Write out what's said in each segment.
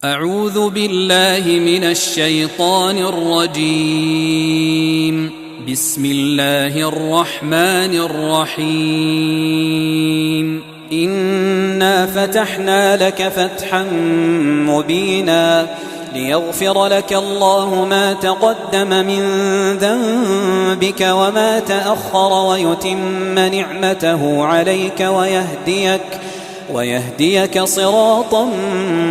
أعوذ بالله من الشيطان الرجيم. بسم الله الرحمن الرحيم. إنا فتحنا لك فتحا مبينا ليغفر لك الله ما تقدم من ذنبك وما تأخر ويتم نعمته عليك ويهديك صراطا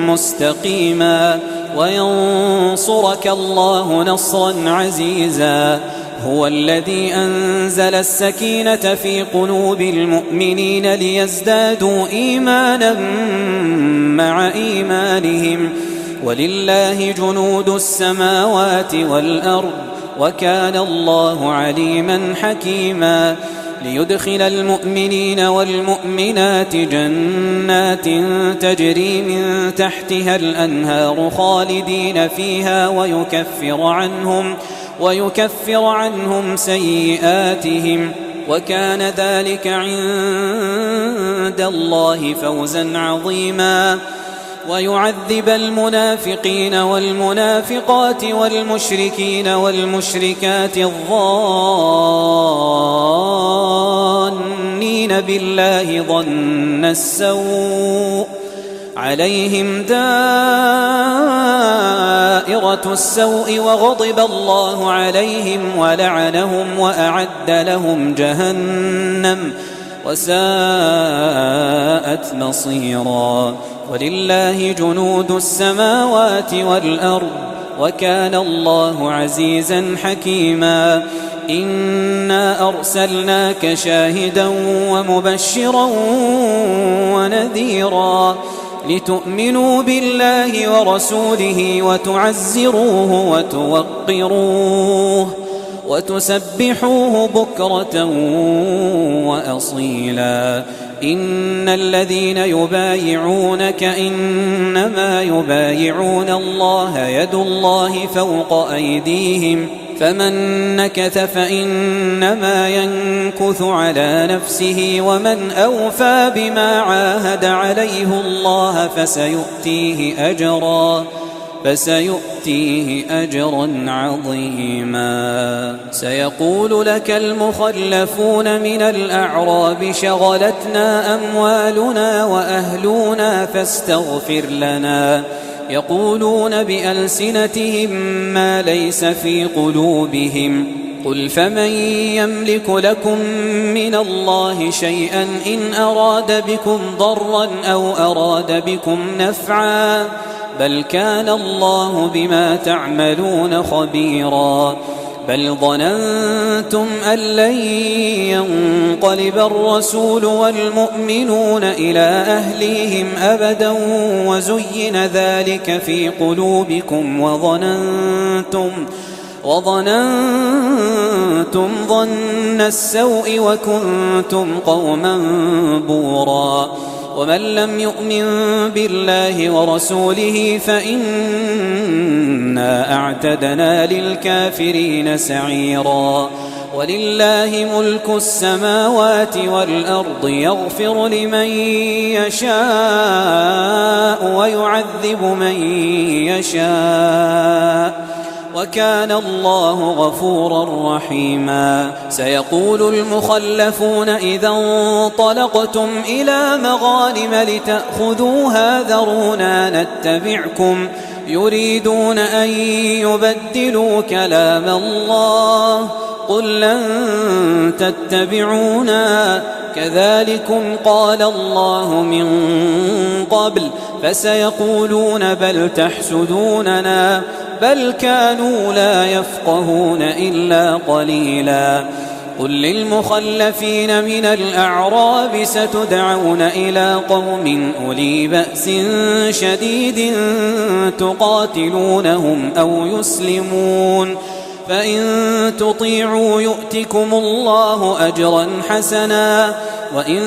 مستقيما وينصرك الله نصرا عزيزا. هو الذي أنزل السكينة في قلوب المؤمنين ليزدادوا إيمانا مع إيمانهم ولله جنود السماوات والأرض وكان الله عليما حكيما. ليدخل المؤمنين والمؤمنات جنات تجري من تحتها الأنهار خالدين فيها ويكفر عنهم سيئاتهم وكان ذلك عند الله فوزا عظيما. ويعذب المنافقين والمنافقات والمشركين والمشركات الظانين بالله ظن السوء عليهم دائرة السوء وغضب الله عليهم ولعنهم وأعد لهم جهنم وساءت مصيرا. ولله جنود السماوات والأرض وكان الله عزيزا حكيما. إنا أرسلناك شاهدا ومبشرا ونذيرا لتؤمنوا بالله ورسوله وتعزروه وتوقروه وتسبحوه بكرة وأصيلا. إن الذين يبايعونك إنما يبايعون الله يد الله فوق أيديهم فمن نكث فإنما ينكث على نفسه ومن أوفى بما عاهد عليه الله فسيؤتيه أجرا عظيما. سيقول لك المخلفون من الأعراب شغلتنا أموالنا وأهلنا فاستغفر لنا. يقولون بألسنتهم ما ليس في قلوبهم. قل فمن يملك لكم من الله شيئا إن أراد بكم ضرا أو أراد بكم نفعا بل كان الله بما تعملون خبيرا. بل ظننتم أن لن ينقلب الرسول والمؤمنون إلى أهليهم أبدا وزين ذلك في قلوبكم وظننتم ظن السوء وكنتم قوما بورا. ومن لم يؤمن بالله ورسوله فإنا أعتدنا للكافرين سعيرا. ولله ملك السماوات والأرض يغفر لمن يشاء ويعذب من يشاء وكان الله غفورا رحيما. سيقول المخلفون إذا انطلقتم إلى مغانم لتأخذوها ذرونا نتبعكم يريدون أن يبدلوا كلام الله قل لن تتبعونا كذلكم قال الله من قبل فسيقولون بل تحسدوننا بل كانوا لا يفقهون إلا قليلا. قل للمخلفين من الأعراب ستدعون إلى قوم أولي بأس شديد تقاتلونهم أو يسلمون فإن تطيعوا يؤتكم الله أجرا حسنا وإن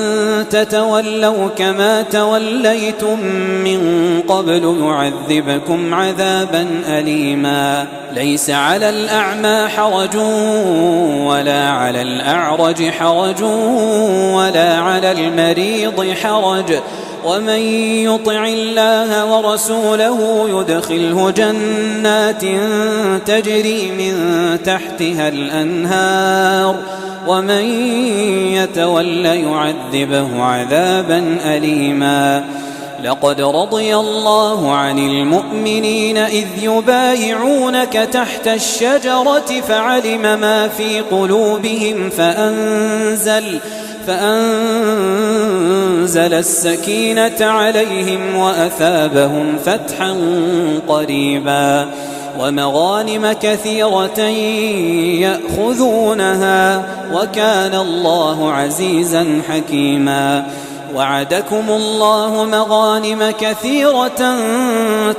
تتولوا كما توليتم من قبل يعذبكم عذابا أليما. ليس على الأعمى حرج ولا على الأعرج حرج ولا على المريض حرج ومن يطع الله ورسوله يدخله جنات تجري من تحتها الأنهار ومن يتول يعذبه عذابا أليما. لقد رضي الله عن المؤمنين إذ يبايعونك تحت الشجرة فعلم ما في قلوبهم فأنزل السكينة عليهم وأثابهم فتحا قريبا ومغانم كثيرة يأخذونها وكان الله عزيزا حكيما. وعدكم الله مغانم كثيرة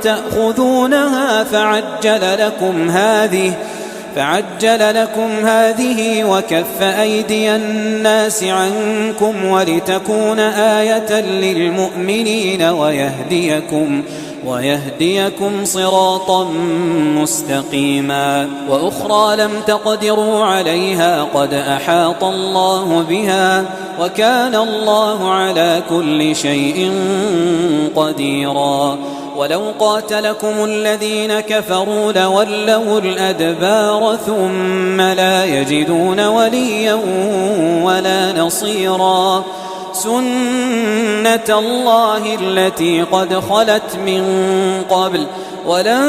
تأخذونها فعجل لكم هذه وكف أيدي الناس عنكم ولتكون آية للمؤمنين ويهديكم صراطا مستقيما. وأخرى لم تقدروا عليها قد أحاط الله بها وكان الله على كل شيء قديرا. ولو قاتلكم الذين كفروا لولوا الأدبار ثم لا يجدون وليا ولا نصيرا. سنة الله التي قد خلت من قبل ولن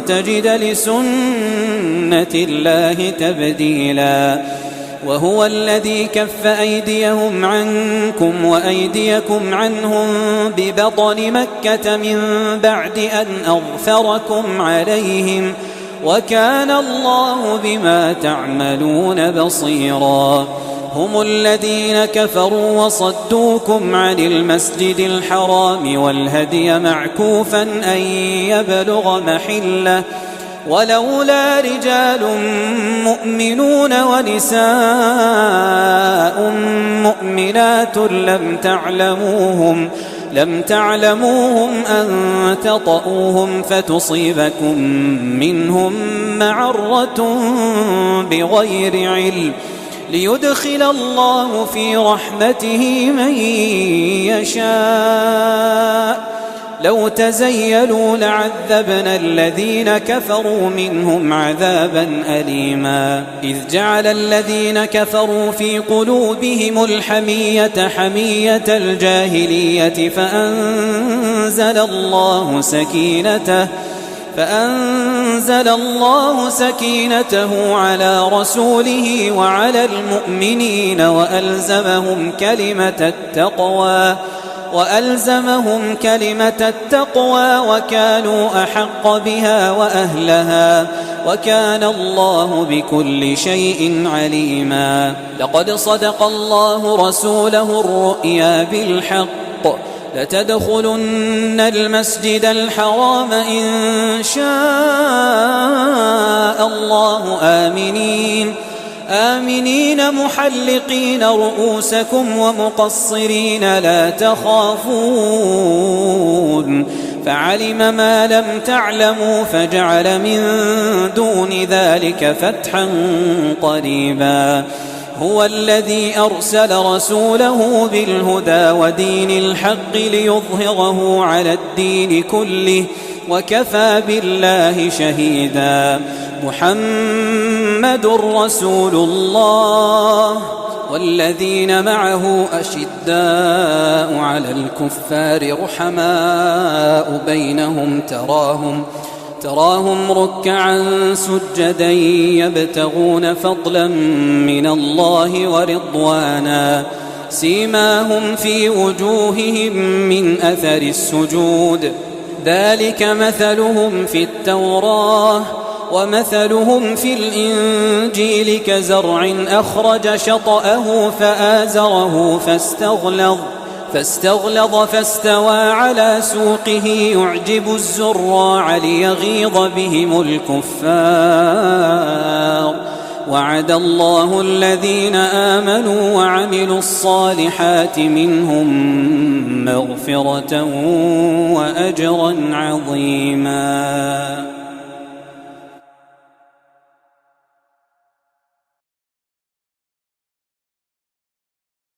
تجد لسنة الله تبديلا. وهو الذي كف أيديهم عنكم وأيديكم عنهم ببطن مكة من بعد أن أظفركم عليهم وكان الله بما تعملون بصيرا. هم الذين كفروا وصدوكم عن المسجد الحرام والهدي معكوفا أن يبلغ محله ولولا رجال مؤمنون ونساء مؤمنات لم تعلموهم أن تطؤوهم فتصيبكم منهم معرة بغير علم ليدخل الله في رحمته من يشاء. لو تزيلوا لعذبنا الذين كفروا منهم عذابا أليما. إذ جعل الذين كفروا في قلوبهم الحمية حمية الجاهلية فأنزل الله سكينته على رسوله وعلى المؤمنين وألزمهم كلمة التقوى وكانوا أحق بها وأهلها وكان الله بكل شيء عليما. لقد صدق الله رسوله الرؤيا بالحق لتدخلن المسجد الحرام إن شاء الله آمنين محلقين رؤوسكم ومقصرين لا تخافون فعلم ما لم تعلموا فجعل من دون ذلك فتحا قريبا. هو الذي أرسل رسوله بالهدى ودين الحق ليظهره على الدين كله وكفى بالله شهيدا. محمد رسول الله والذين معه أشداء على الكفار رحماء بينهم تراهم ركعا سجدا يبتغون فضلا من الله ورضوانا سيماهم في وجوههم من أثر السجود ذلك مثلهم في التوراة ومثلهم في الإنجيل كزرع أخرج شطأه فآزره فاستغلظ فاستوى على سوقه يعجب الزراع ليغيظ بهم الكفار. وعد الله الذين آمنوا وعملوا الصالحات منهم مغفرة وأجرا عظيما.